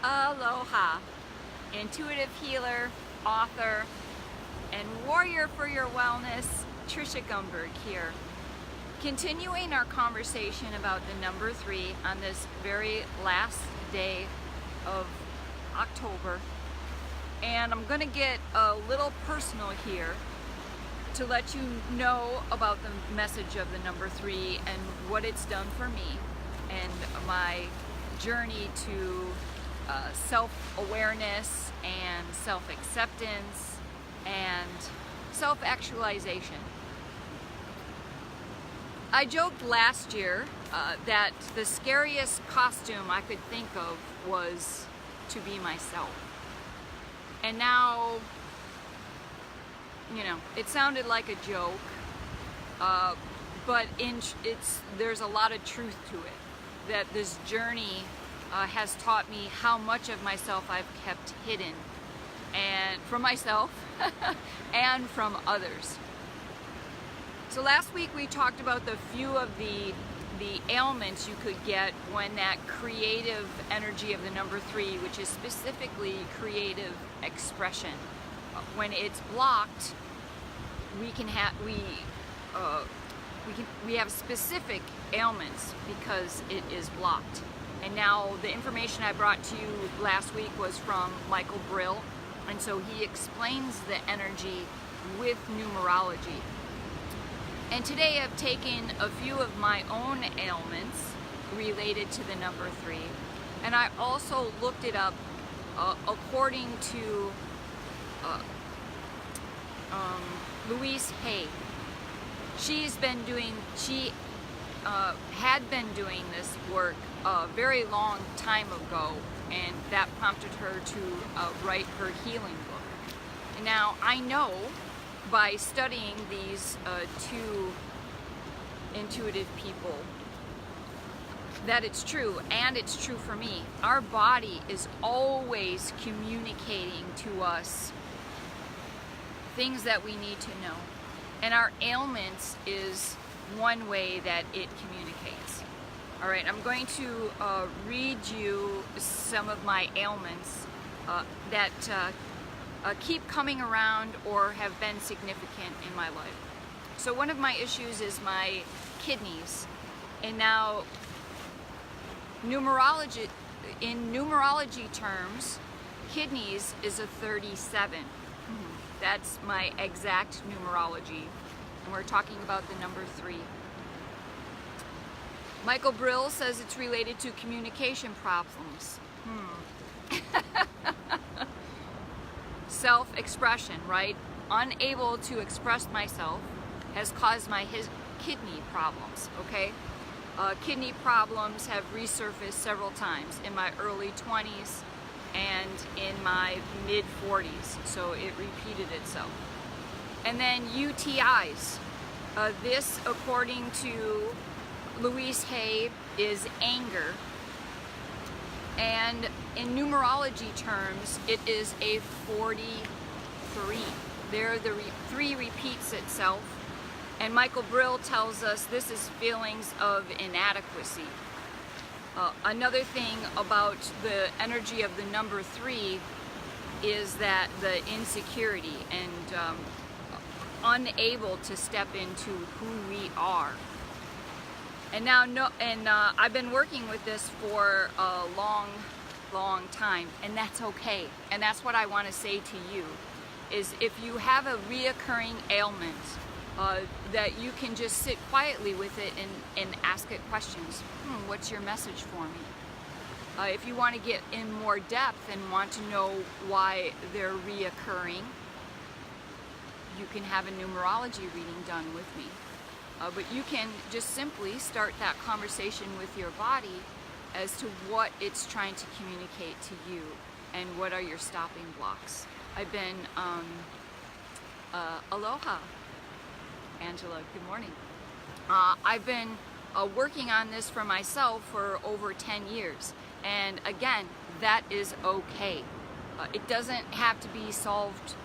Aloha, intuitive healer, author, and warrior for your wellness, Tricia Gunberg here. Continuing our conversation about the number 3 on this very last day of October. And I'm going to get a little personal here to let you know about the message of the number 3 and what it's done for me and my journey to self-awareness and self-acceptance and self-actualization. I joked last year that the scariest costume I could think of was to be myself. And now, you know, it sounded like a joke, but there's a lot of truth to it. That this journey has taught me how much of myself I've kept hidden, and from myself and from others. So last week we talked about the few of the ailments you could get when that creative energy of the number 3, which is specifically creative expression, when it's blocked, we have specific ailments because it is blocked. And now the information I brought to you last week was from Michael Brill, and so he explains the energy with numerology. And today I've taken a few of my own ailments related to the number 3, and I also looked it up according to Louise Hay. She had been doing this work a very long time ago, and that prompted her to write her healing book. And now I know by studying these two intuitive people that it's true, and it's true for me. Our body is always communicating to us things that we need to know, and our ailments is one way that it communicates. All right, I'm going to read you some of my ailments that keep coming around or have been significant in my life. So one of my issues is my kidneys, and now in numerology terms, kidneys is a 37. That's my exact numerology, and we're talking about the number 3. Michael Brill says it's related to communication problems. Self-expression, right? Unable to express myself has caused my kidney problems, okay? Kidney problems have resurfaced several times in my early 20s and in my mid-40s, so it repeated itself. And then UTIs. This, according to Louise Hay, is anger. And in numerology terms, it is a 43. There, the 3 repeats itself. And Michael Brill tells us this is feelings of inadequacy. Another thing about the energy of the number 3 is that the insecurity and unable to step into who we are. And now, I've been working with this for a long time, and that's okay. And that's what I want to say to you, is if you have a reoccurring ailment, that you can just sit quietly with it and ask it questions. What's your message for me? If you want to get in more depth and want to know why they're reoccurring, you can have a numerology reading done with me. But you can just simply start that conversation with your body as to what it's trying to communicate to you and what are your stopping blocks. I've been, aloha, Angela, good morning. I've been working on this for myself for over 10 years. And again, that is okay. It doesn't have to be solved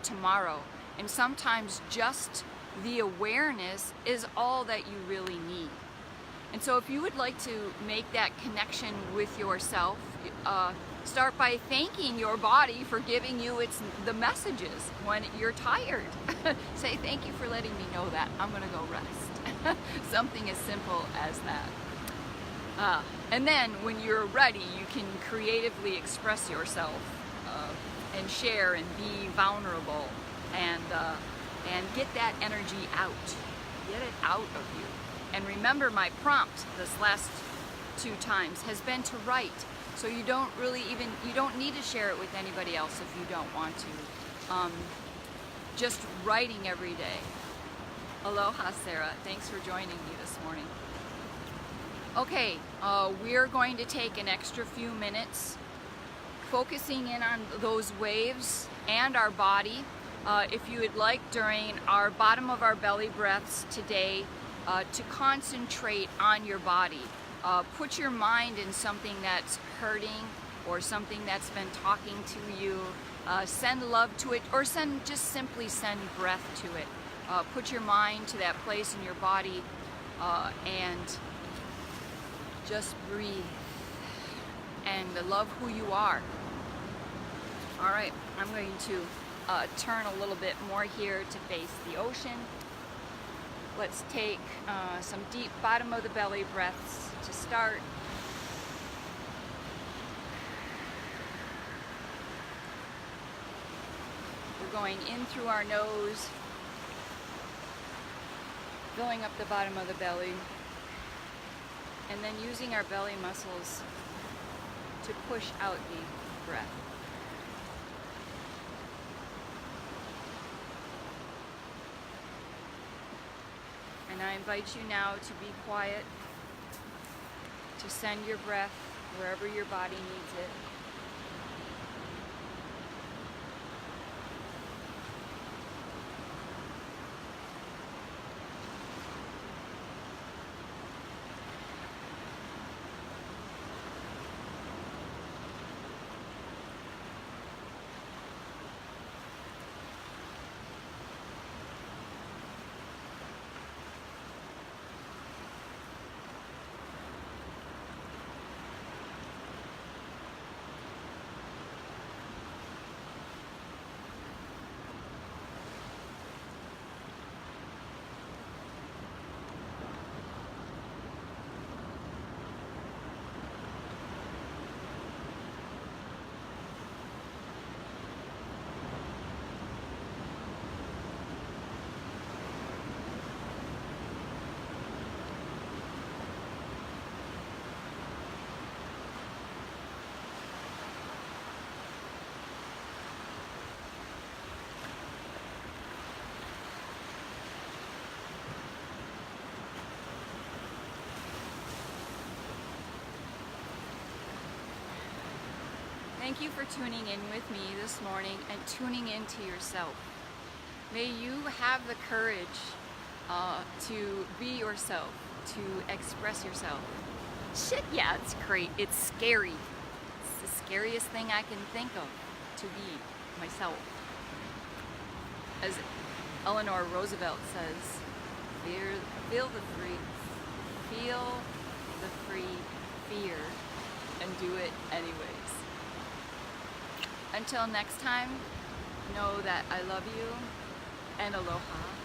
tomorrow. And sometimes just the awareness is all that you really need. And so if you would like to make that connection with yourself, start by thanking your body for giving you the messages when you're tired. Say, thank you for letting me know that. I'm gonna go rest. Something as simple as that. And then when you're ready, you can creatively express yourself and share and be vulnerable and get that energy out. Get it out of you. And remember, my prompt this last 2 times has been to write. So you don't need to share it with anybody else if you don't want to. Just writing every day. Aloha, Sarah. Thanks for joining me this morning. Okay, we're going to take an extra few minutes focusing in on those waves and our body. If you would like, during our bottom of our belly breaths today, to concentrate on your body. Put your mind in something that's hurting or something that's been talking to you. Send love to it, or just simply send breath to it. Put your mind to that place in your body and just breathe and love who you are. All right, I'm going to turn a little bit more here to face the ocean. Let's take some deep bottom of the belly breaths to start. We're going in through our nose, filling up the bottom of the belly, and then using our belly muscles to push out the breath. And I invite you now to be quiet, to send your breath wherever your body needs it. Thank you for tuning in with me this morning and tuning into yourself. May you have the courage to be yourself, to express yourself. Shit, yeah, it's great. It's scary. It's the scariest thing I can think of, to be myself. As Eleanor Roosevelt says, feel the free fear and do it anyways. Until next time, know that I love you and aloha.